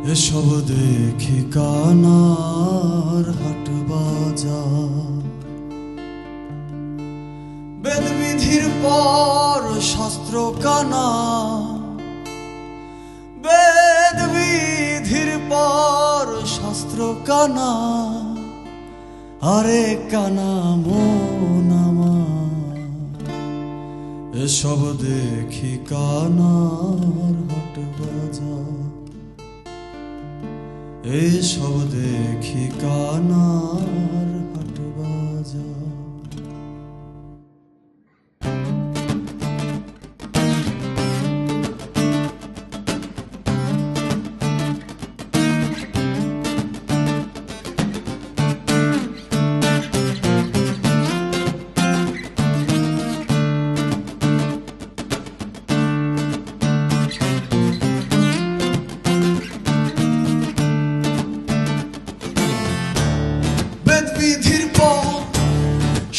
এসব দেখি কানার হাট বাজার, বেদবিধির পর শাস্ত্র কানা, বেদবিধির পর শাস্ত্র কানা, আরে কানা মন আমার। এসব দেখি কানার হাট বাজার, এসব দেখি কানার হাট বাজার। বেদবিধির পর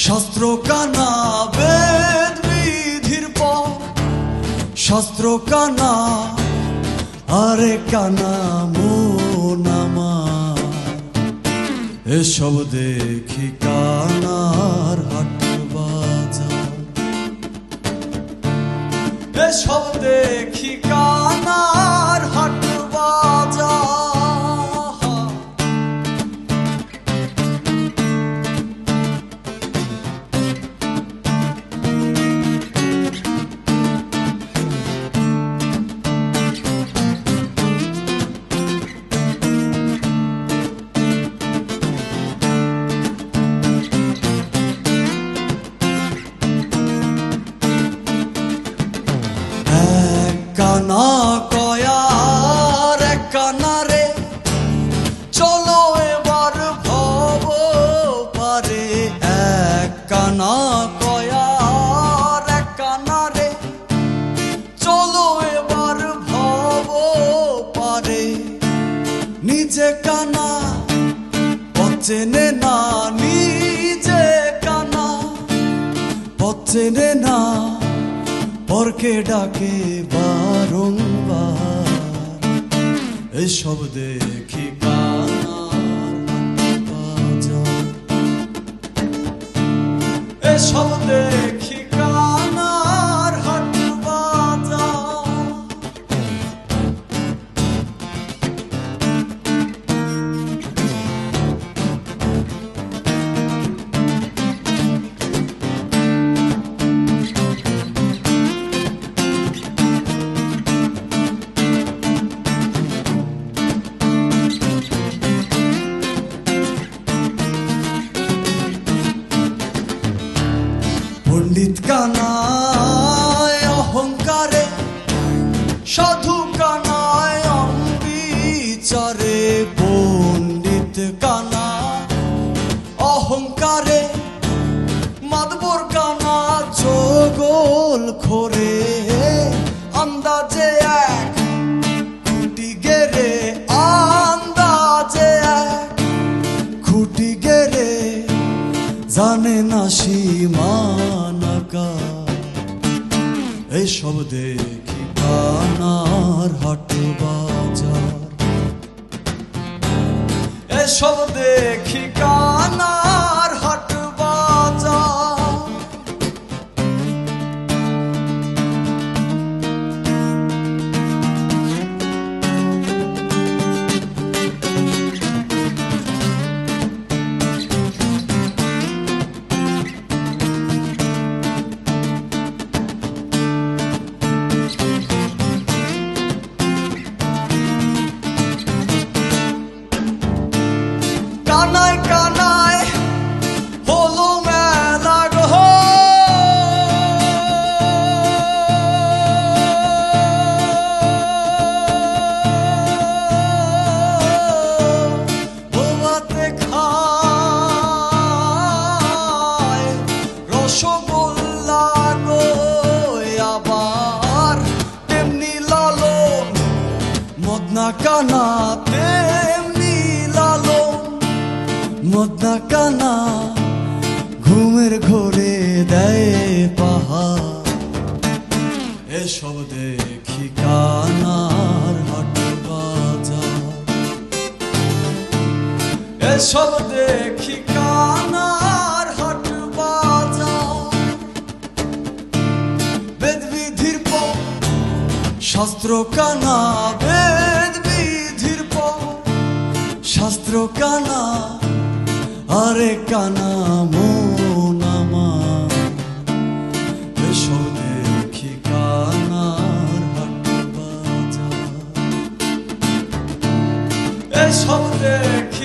শাস্ত্র কানা, বেদবিধির পর শাস্ত্র কানা, আরে কানা মন আমার। এসব দেখি কানার হাট বাজার, এসব দেখি কানার হাট বাজার। কানা কয়ার এক কানা রে, চলো এবার ভব পারে। এক কানা কয়ার এক কানা রে, চলো এবার ভব পারে। নিজে কানা পথ চেনে না, নিজে কানা পথ চেনে না, পরকে ডাকে বারংবার। এসব দেখি কানার হাট বাজার, এসব দেখি কানার হাট বাজার। পণ্ডিত কানায় অহংকারে, সাধু কানায় অবিচারে। পণ্ডিত কানা অহংকারে, মাতবর কানা জগল খোরে। আন্দাজে এক খুঁটি গেরে, আন্দাজে এক খুঁটি গেরে, জানে না সীমানাকা। এসব দেখি কানার হাট বাজার, এসব দেখি কানার হাট বাজার। কানায় কানায় হলো মেলা গো, ভাতে খায় রসগোল্লা গো। আবার তেমনি লালন মদনা কানা, তেমনি লালন মদনা কানা, ঘুমের ঘোরে দেয় পাহাড়। এসব দেখি কানার হাট বাজার, এসব দেখি কানার হাট বাজার বেদ বিধির পর শাস্ত্র কানা বেদ বিধির পর শাস্ত্র কানা আরে কানা মন আমার এসব দেখি কানার হাট বাজার এসব দেখি